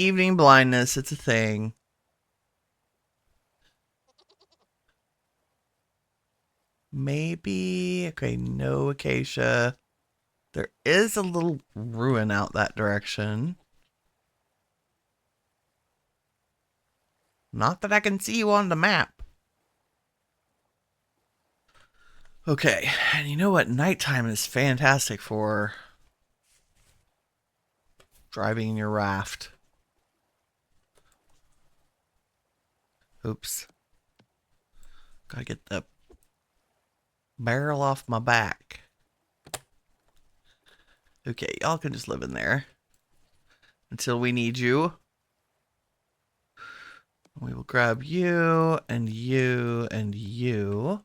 evening blindness. It's a thing. Maybe. Okay, no acacia. There is a little ruin out that direction. Not that I can see you on the map. Okay, and you know what? Nighttime is fantastic for driving in your raft. Oops. Gotta get the barrel off my back. Okay, y'all can just live in there until we need you. We will grab you and you and you.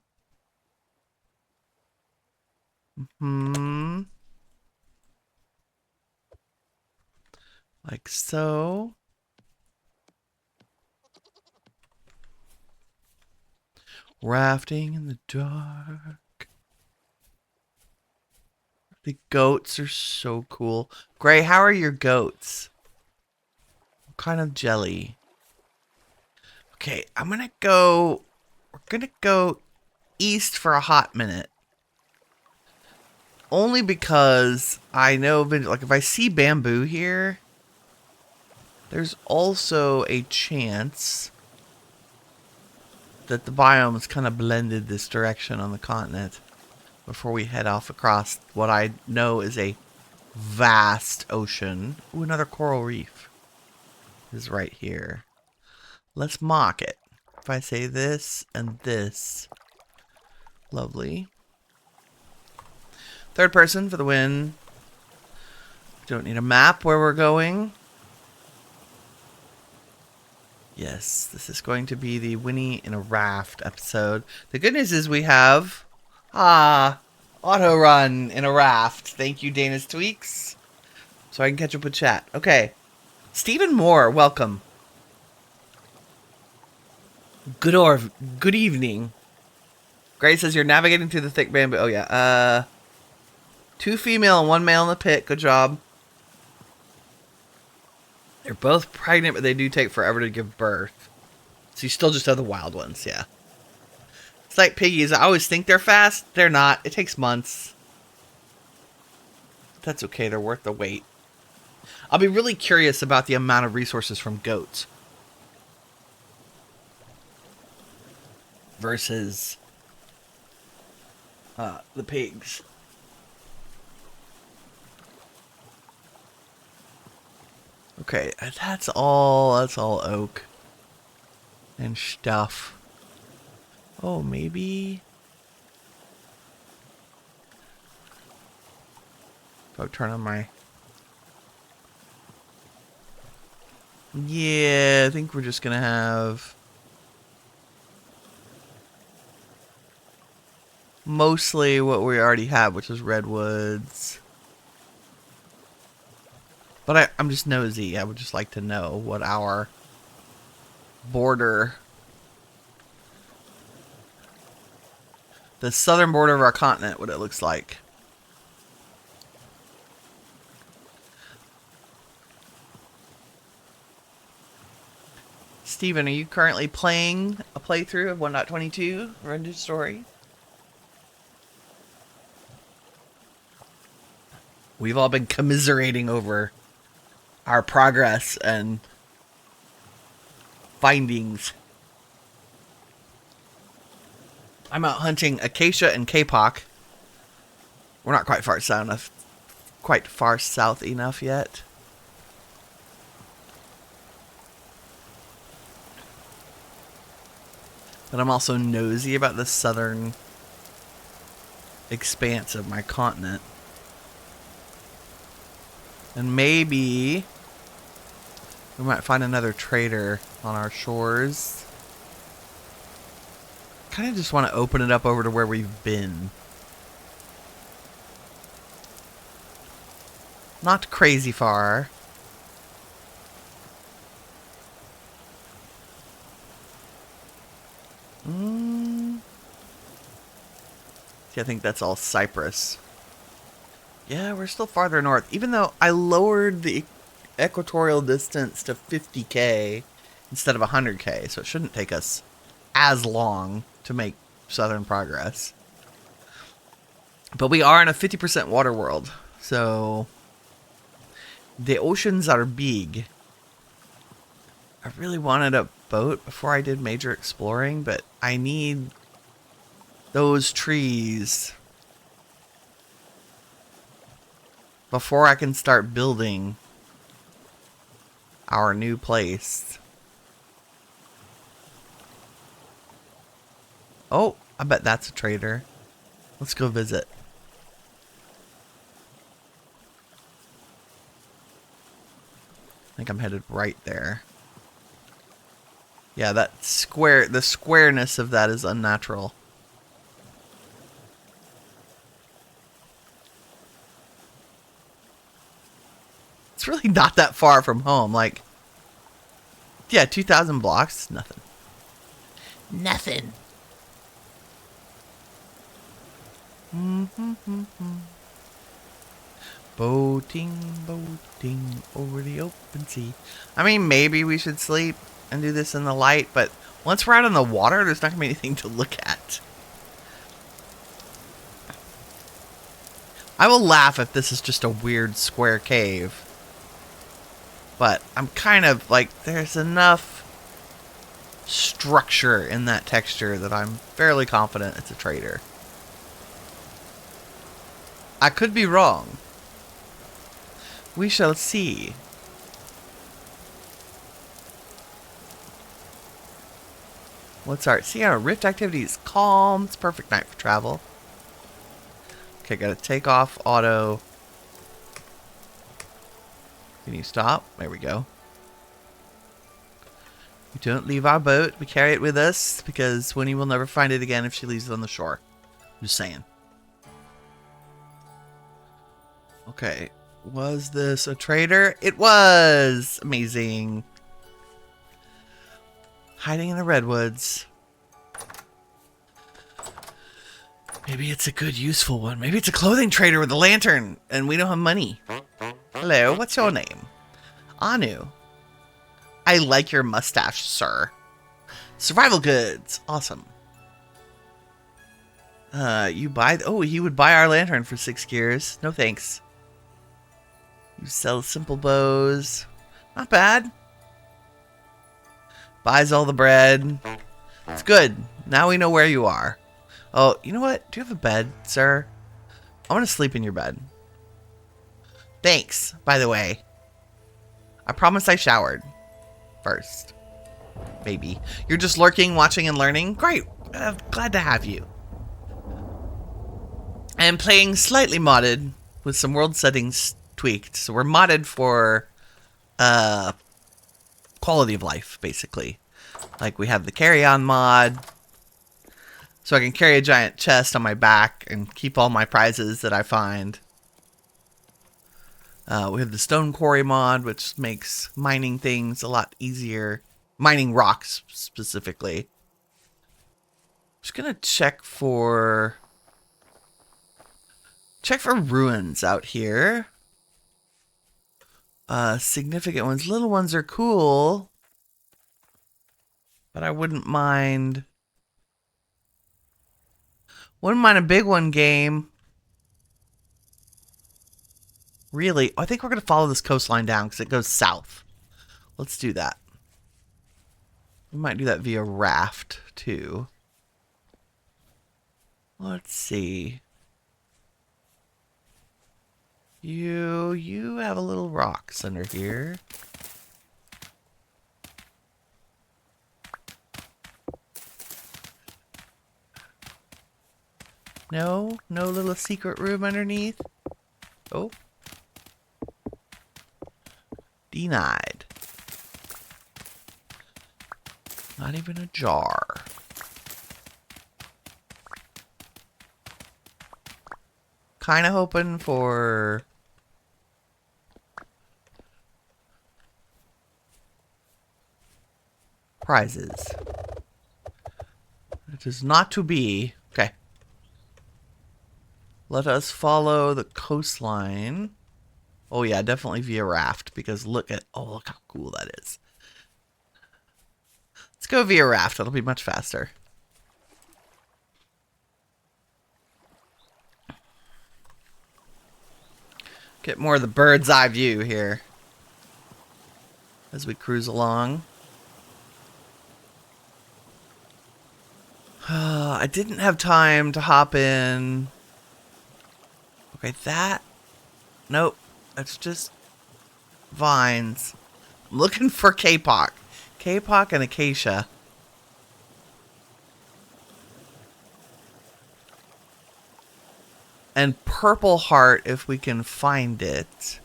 Like so. Rafting in the dark. The goats are so cool. Gray, how are your goats? What kind of jelly? Okay, I'm gonna go. We're gonna go east for a hot minute. Only because I know, like, if I see bamboo here, there's also a chance that the biomes kind of blended this direction on the continent before we head off across what I know is a vast ocean. Ooh, another coral reef is right here. Let's mock it. If I say this and this. Lovely. Third person for the win. Don't need a map where we're going. Yes, this is going to be the Winnie in a raft episode. The good news is we have auto run in a raft. Thank you, Dana's Tweaks. So I can catch up with chat. Okay. Stephen Moore, welcome. Good evening. Gray says you're navigating through the thick bamboo. Oh yeah. 2 female and 1 male in the pit. Good job. They're both pregnant, but they do take forever to give birth. So you still just have the wild ones, yeah. It's like piggies. I always think they're fast. They're not. It takes months. That's okay. They're worth the wait. I'll be really curious about the amount of resources from goats versus the pigs. Okay, that's all oak and stuff. Oh, maybe if I turn on my... Yeah, I think we're just gonna have mostly what we already have, which is redwoods. But I'm just nosy. I would just like to know what our border, the southern border of our continent, what it looks like. Steven, are you currently playing a playthrough of 1.22 Rendered Story? We've all been commiserating over our progress and findings. I'm out hunting acacia and kapok. We're not quite far south enough yet. But I'm also nosy about the southern expanse of my continent. And maybe we might find another trader on our shores. Kind of just want to open it up over to where we've been. Not crazy far. See, I think that's all Cyprus. Yeah, we're still farther north. Even though I lowered the equatorial distance to 50k instead of 100k, so it shouldn't take us as long to make southern progress. But we are in a 50% water world, so the oceans are big. I really wanted a boat before I did major exploring, but I need those trees before I can start building our new place. Oh, I bet that's a trader. Let's go visit. I think I'm headed right there. Yeah, that square, the squareness of that is unnatural. It's really not that far from home. Like, yeah, 2,000 blocks, nothing. Nothing. Boating, boating over the open sea. I mean, maybe we should sleep and do this in the light, but once we're out in the water, there's not going to be anything to look at. I will laugh if this is just a weird square cave. But I'm kind of like, there's enough structure in that texture that I'm fairly confident it's a trader. I could be wrong. We shall see. What's our... See, our rift activity is calm. It's a perfect night for travel. Okay, gotta take off auto. Can you stop? There we go. We don't leave our boat. We carry it with us because Winnie will never find it again if she leaves it on the shore. Just saying. Okay. Was this a trader? It was! Amazing. Hiding in the redwoods. Maybe it's a good, useful one. Maybe it's a clothing trader with a lantern and we don't have money. Hello, what's your name? Anu. I like your mustache, sir. Survival goods. Awesome. You buy... Oh, he would buy our lantern for 6 gears. No thanks. You sell simple bows. Not bad. Buys all the bread. It's good. Now we know where you are. Oh, you know what? Do you have a bed, sir? I want to sleep in your bed. Thanks, by the way. I promise I showered first. Maybe. You're just lurking, watching, and learning? Great. Glad to have you. I am playing slightly modded with some world settings tweaked. So we're modded for quality of life, basically. Like we have the carry-on mod. So I can carry a giant chest on my back and keep all my prizes that I find. We have the stone quarry mod, which makes mining things a lot easier. Mining rocks, specifically. Just gonna check for ruins out here. Significant ones. Little ones are cool. But I wouldn't mind... Wouldn't mind a big one game. Really? I think we're going to follow this coastline down because it goes south. Let's do that. We might do that via raft, too. Let's see. You have a little rocks under here. No little secret room underneath. Oh. Denied. Not even a jar. Kind of hoping for prizes. It is not to be. Okay. Let us follow the coastline. Oh yeah, definitely via raft, because look how cool that is. Let's go via raft. It'll be much faster. Get more of the bird's eye view here as we cruise along. I didn't have time to hop in. Okay, nope, that's just vines. I'm looking for Kapok. Kapok and acacia. And purple heart if we can find it.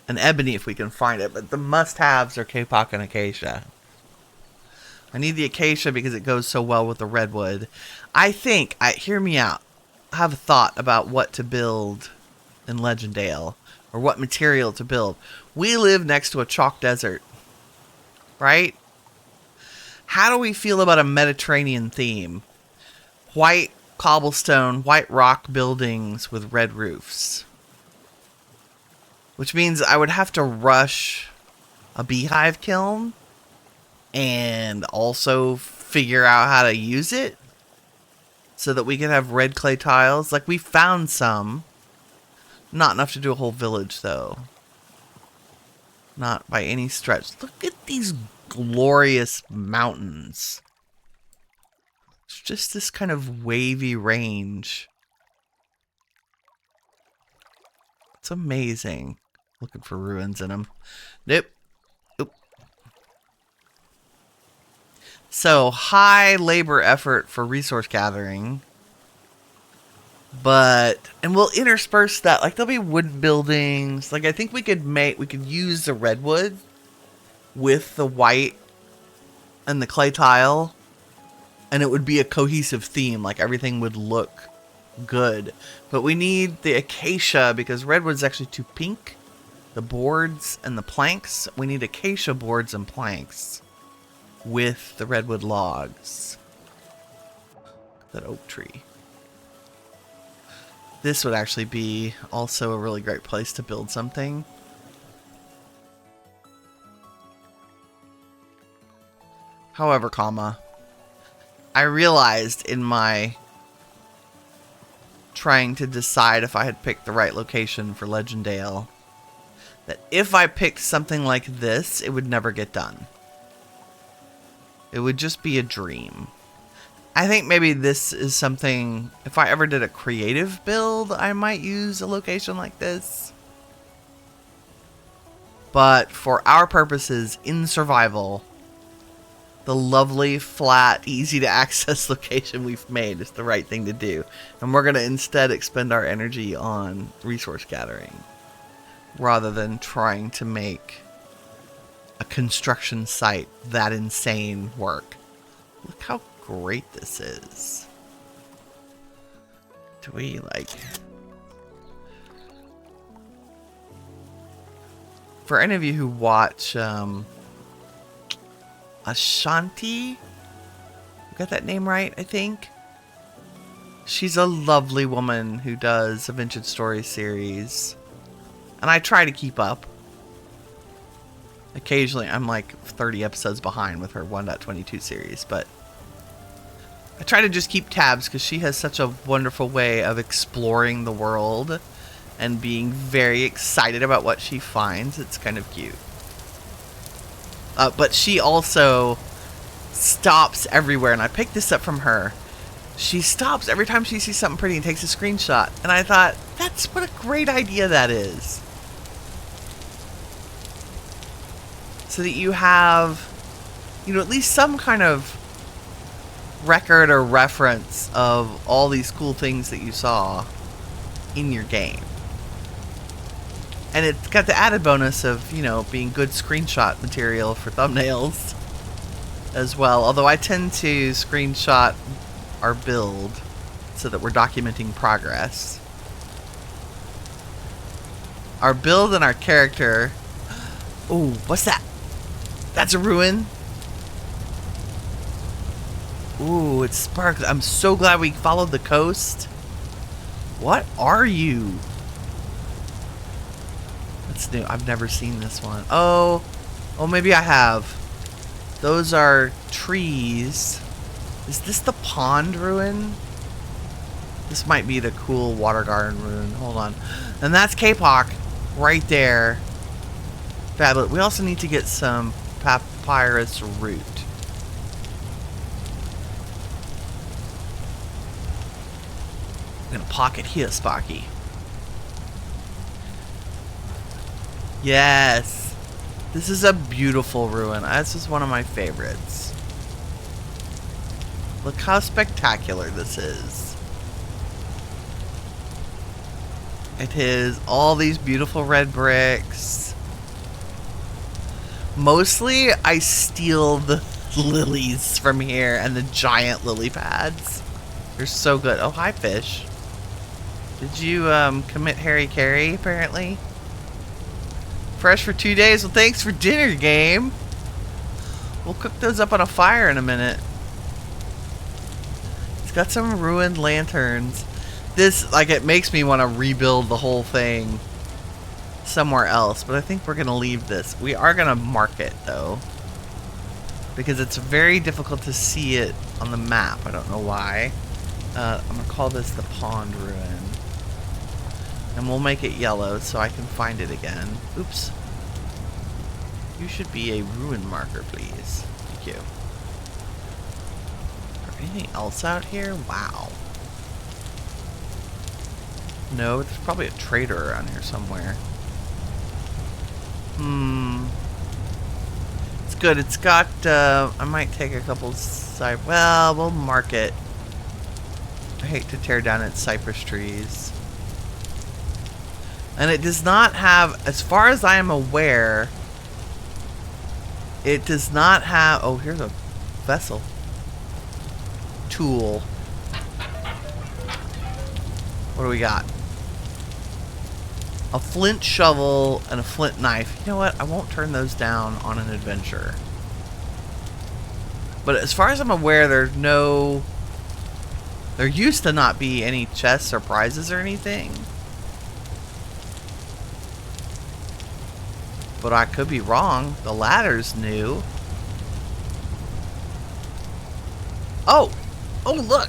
And ebony if we can find it. But the must-haves are Kapok and acacia. I need the acacia because it goes so well with the redwood. Hear me out. I have a thought about what to build in Legendale. Or what material to build. We live next to a chalk desert. Right? How do we feel about a Mediterranean theme? White cobblestone, white rock buildings with red roofs. Which means I would have to rush a beehive kiln. And also figure out how to use it. So that we can have red clay tiles. Like, we found some. Not enough to do a whole village, though. Not by any stretch. Look at these glorious mountains. It's just this kind of wavy range. It's amazing. Looking for ruins in them. Nope. So, high labor effort for resource gathering. And we'll intersperse that. Like, there'll be wood buildings. Like, I think we could use the redwood with the white and the clay tile. And it would be a cohesive theme. Like, everything would look good. But we need the acacia because redwood's actually too pink. The boards and the planks. We need acacia boards and planks. With the redwood logs. That oak tree. This would actually be also a really great place to build something. However, I realized in my trying to decide if I had picked the right location for Legendale that if I picked something like this, it would never get done. It would just be a dream. I think maybe this is something, if I ever did a creative build, I might use a location like this. But for our purposes, in survival, the lovely, flat, easy to access location we've made is the right thing to do. And we're going to instead expend our energy on resource gathering. Rather than trying to make a construction site that insane work. Look how great this is. Do we like... For any of you who watch Ashanti, got that name right, I think? She's a lovely woman who does a Vintage Stories series. And I try to keep up. Occasionally, I'm like 30 episodes behind with her 1.22 series, but I try to just keep tabs because she has such a wonderful way of exploring the world and being very excited about what she finds. It's kind of cute. But she also stops everywhere, and I picked this up from her. She stops every time she sees something pretty and takes a screenshot, and I thought, that's what a great idea that is. So that you have, at least some kind of record or reference of all these cool things that you saw in your game. And it's got the added bonus of, being good screenshot material for thumbnails as well. Although I tend to screenshot our build so that we're documenting progress. Our build and our character. Ooh, what's that? That's a ruin. Ooh, it's sparkling. I'm so glad we followed the coast. What are you? That's new. I've never seen this one. Oh, maybe I have. Those are trees. Is this the pond ruin? This might be the cool water garden ruin. Hold on. And that's K-Pock right there. Fabulous. We also need to get some papyrus root. I'm gonna pocket here, Sparky. Yes. This is a beautiful ruin. This is one of my favorites. Look how spectacular this is. It is all these beautiful red bricks. Mostly I steal the lilies from here and the giant lily pads. They're so good. Oh, hi, fish. Did you commit Harry Carey, apparently? Fresh for 2 days? Well, thanks for dinner, game. We'll cook those up on a fire in a minute. It's got some ruined lanterns. This, like, it makes me want to rebuild the whole thing somewhere else, but I think we're going to leave this. We are going to mark it, though, because it's very difficult to see it on the map. I don't know why. I'm going to call this the pond ruin. And we'll make it yellow so I can find it again. Oops. You should be a ruin marker, please. Thank you. Is there anything else out here? Wow. No, there's probably a trader around here somewhere. It's good. It's got, I might take a couple side. Well, we'll mark it. I hate to tear down its cypress trees. And it does not have, as far as I am aware, it does not have, oh, here's a vessel. Tool. What do we got? A flint shovel and a flint knife. You know what? I won't turn those down on an adventure. But as far as I'm aware, there's no... There used to not be any chests or prizes or anything. But I could be wrong. The ladder's new. Oh! Oh, look!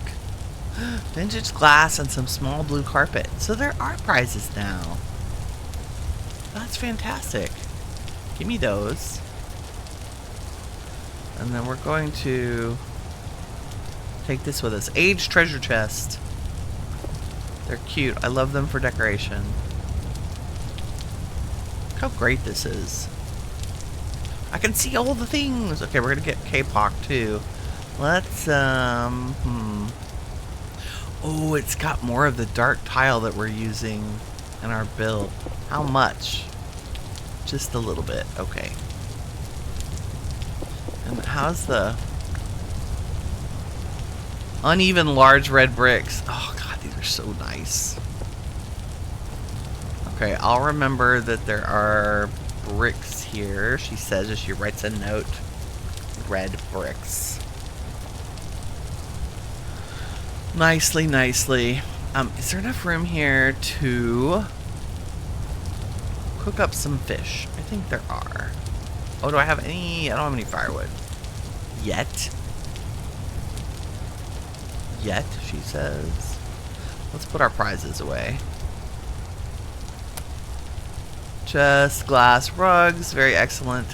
Vintage glass and some small blue carpet. So there are prizes now. That's fantastic. Give me those. And then we're going to take this with us. Aged treasure chest. They're cute. I love them for decoration. Look how great this is. I can see all the things. Okay, we're gonna get K-Pock too. Let's oh, it's got more of the dark tile that we're using in our build. How much? Just a little bit. Okay. And how's the uneven large red bricks? Oh god, these are so nice. Okay, I'll remember that there are bricks here, she says as she writes a note. Red bricks. Nicely, nicely. Is there enough room here to cook up some fish? I think there are. Oh, do I have any? I don't have any firewood. Yet. Yet, she says. Let's put our prizes away. Chest, glass, rugs. Very excellent.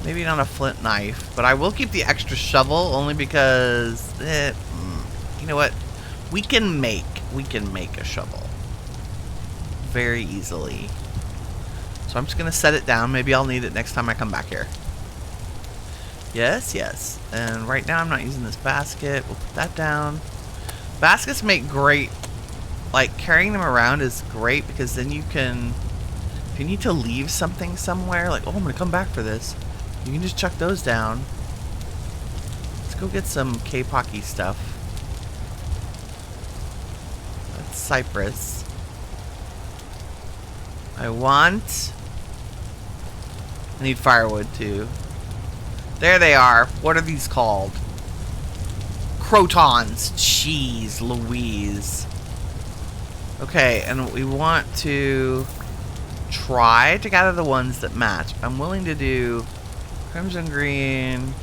Maybe not a flint knife, but I will keep the extra shovel only because you know what? We can make a shovel very easily. So I'm just gonna set it down. Maybe I'll need it next time I come back here. Yes, yes. And right now I'm not using this basket. We'll put that down. Baskets make great, like carrying them around is great because then you can, if you need to leave something somewhere, like, oh, I'm gonna come back for this, you can just chuck those down. Let's go get some K-Pocky stuff. That's cypress. I need firewood too. There they are. What are these called? Crotons. Jeez Louise. Okay, and we want to try to gather the ones that match. I'm willing to do crimson green.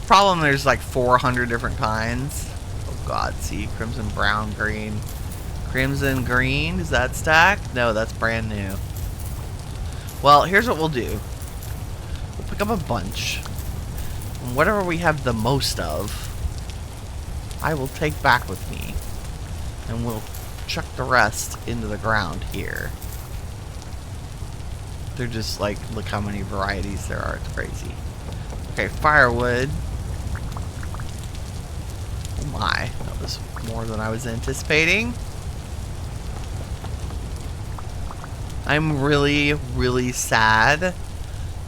Problem, there's like 400 different kinds. Oh god, see, crimson brown green. Crimson green, does that stack? No, that's brand new. Well, here's what we'll do. We'll pick up a bunch. And whatever we have the most of, I will take back with me. And we'll chuck the rest into the ground here. They're just like, look how many varieties there are. It's crazy. Okay, firewood. Oh my, that was more than I was anticipating. I'm really, really sad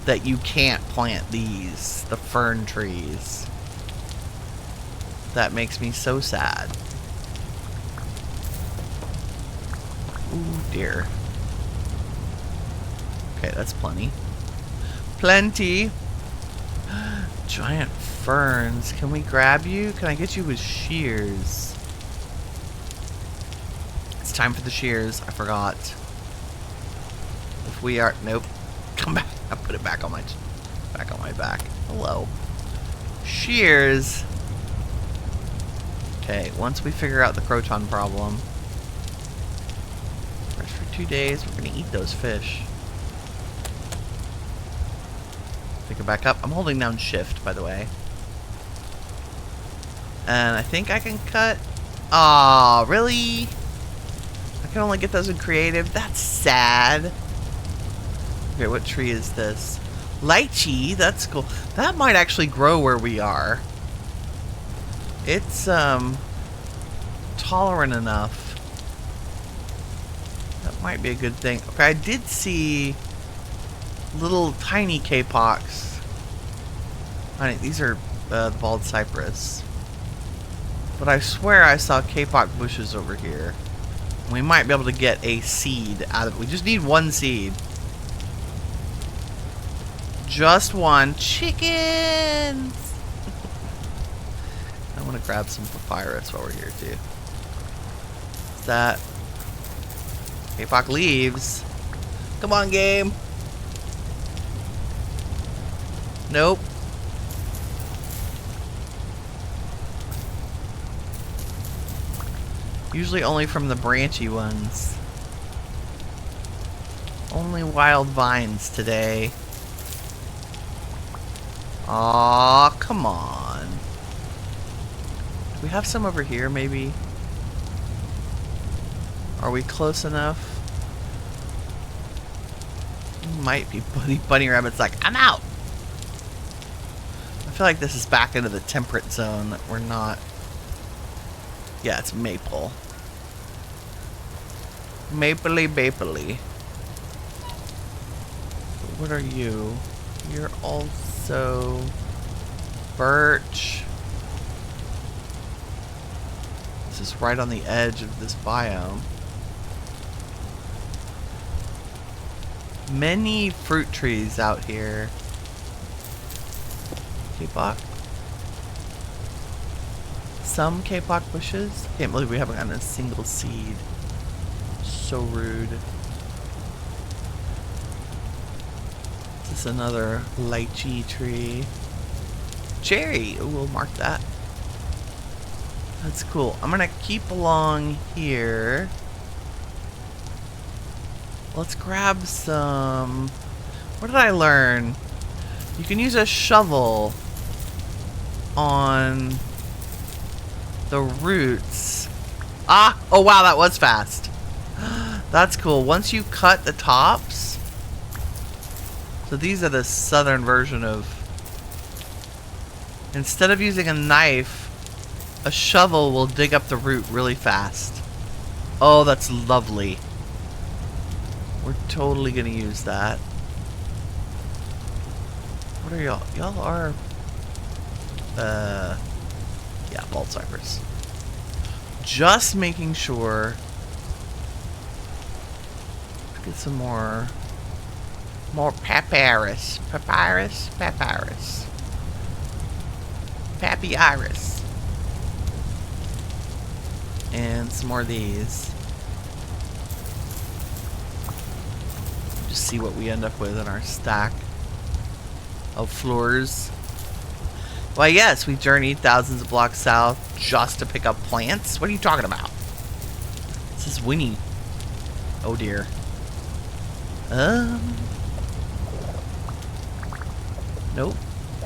that you can't plant these, the fern trees. That makes me so sad. Ooh, dear. Okay, that's plenty. Plenty. Giant ferns. Can we grab you? Can I get you with shears? It's time for the shears. I forgot. If we are... Nope. Come back. I put it back on my back. Hello. Shears. Okay, once we figure out the croton problem. Rest for 2 days. We're going to eat those fish. Pick it back up. I'm holding down shift, by the way. And I think I can cut... Aw, really? I can only get those in creative? That's sad. Okay, what tree is this? Lychee, that's cool. That might actually grow where we are. It's, tolerant enough. That might be a good thing. Okay, I did see little tiny K-pox. These are the bald cypress. But I swear I saw K-pox bushes over here. We might be able to get a seed out of it. We just need one seed. Just one. Chickens! I want to grab some papyrus while we're here too. What's that? K-pox leaves. Come on, game. Nope. Usually only from the branchy ones. Only wild vines today. Aw, come on. Do we have some over here, maybe? Are we close enough? Might be. Bunny Rabbit's like, I'm out! I feel like this is back into the temperate zone that we're not... Yeah, it's maple. Mapley. What are you? You're also... birch. This is right on the edge of this biome. Many fruit trees out here. K-pox. Some K-pox bushes. Can't believe we haven't gotten a single seed. So rude. This is another lychee tree. Cherry! Ooh, we'll mark that. That's cool. I'm gonna keep along here. Let's grab some... What did I learn? You can use a shovel on the roots. Ah! Oh wow, that was fast. That's cool. Once you cut the tops... So these are the southern version of... Instead of using a knife, a shovel will dig up the root really fast. Oh, that's lovely. We're totally gonna use that. What are y'all? Y'all are... yeah, bald cypress. Just making sure... Get some more papyrus. Papyrus? Papyrus. Papyrus. And some more of these. Just see what we end up with in our stack of floors. Why, yes, we journeyed thousands of blocks south just to pick up plants. What are you talking about? This is Winnie. Oh dear. Nope.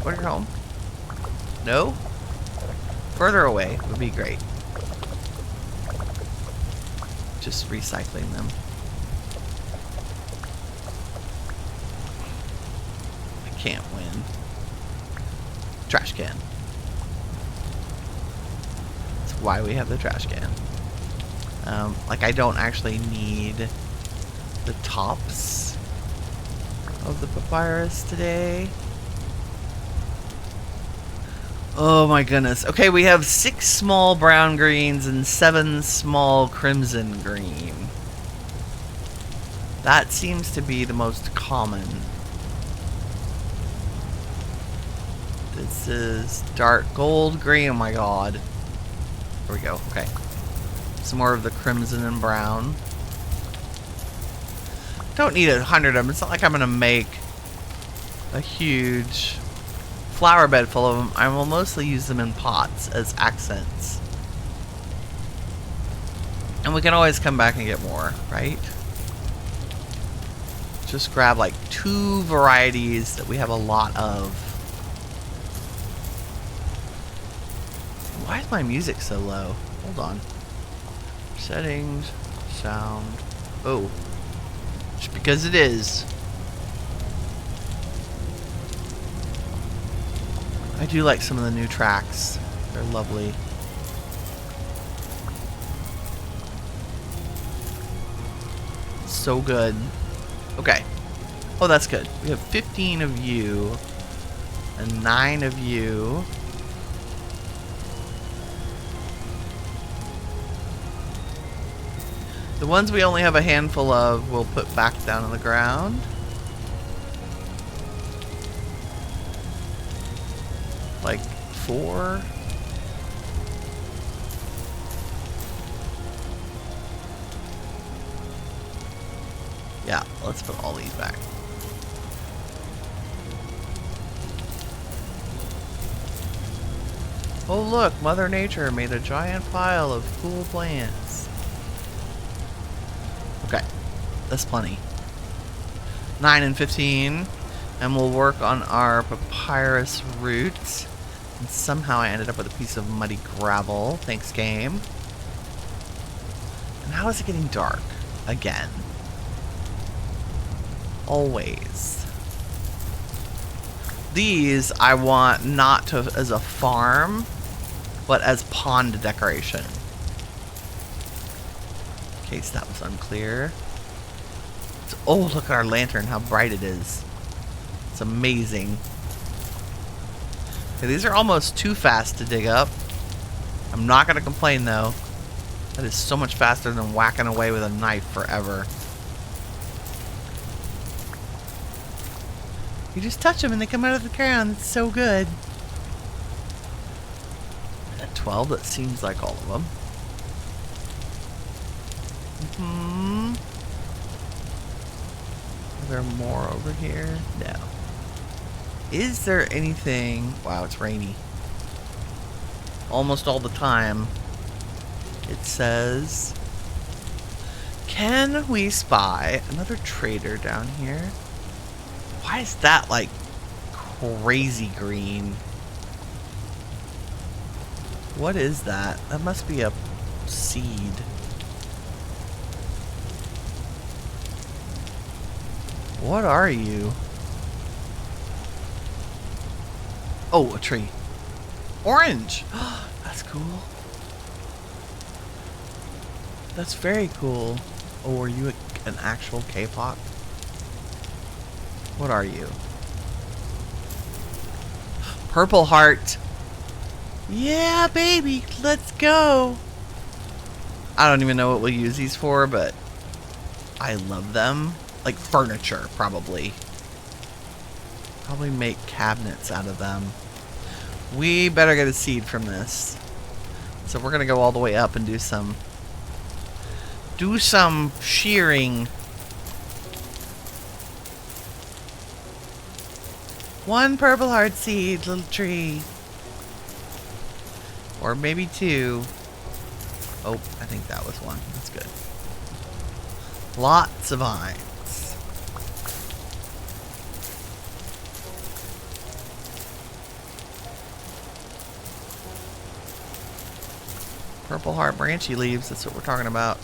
We're home. No? Further away would be great. Just recycling them. I can't win. Trash can. That's why we have the trash can. Like I don't actually need the tops of the papyrus today. Oh my goodness. Okay, we have 6 small brown greens and 7 small crimson green. That seems to be the most common. This is dark gold green. Oh my god. Here we go. Okay. Some more of the crimson and brown. Don't need 100 of them. It's not like I'm going to make a huge flower bed full of them. I will mostly use them in pots as accents. And we can always come back and get more, right? Just grab like 2 varieties that we have a lot of. Why is my music so low? Hold on. Settings, sound. Oh. Just because it is. I do like some of the new tracks. They're lovely. So good. Okay. Oh, that's good. We have 15 of you and 9 of you. The ones we only have a handful of, we'll put back down on the ground. Like 4. Yeah, let's put all these back. Oh look, Mother Nature made a giant pile of cool plants. Okay, that's plenty. 9 and 15, and we'll work on our papyrus roots. And somehow I ended up with a piece of muddy gravel. Thanks, game. And how is it getting dark? Again. Always. These I want not to as a farm, but as pond decoration. In case that was unclear. So, oh, look at our lantern, how bright it is. It's amazing. Okay, these are almost too fast to dig up. I'm not going to complain though. That is so much faster than whacking away with a knife forever. You just touch them and they come out of the ground. It's so good. At 12, that seems like all of them. Are there more over here? No. Is there anything... Wow, it's rainy. Almost all the time. It says... Can we spy another trader down here? Why is that like crazy green? What is that? That must be a seed. What are you? Oh, a tree. Orange! That's cool. That's very cool. Oh, are you an actual K-pop? What are you? Purple heart. Yeah, baby, let's go. I don't even know what we'll use these for, but I love them. Like furniture, probably. Probably make cabinets out of them. We better get a seed from this. So we're gonna go all the way up and do some shearing. One purple heart seed, little tree. Or maybe two. Oh, I think that was one. That's good. Lots of vines. Purple heart branchy leaves, that's what we're talking about.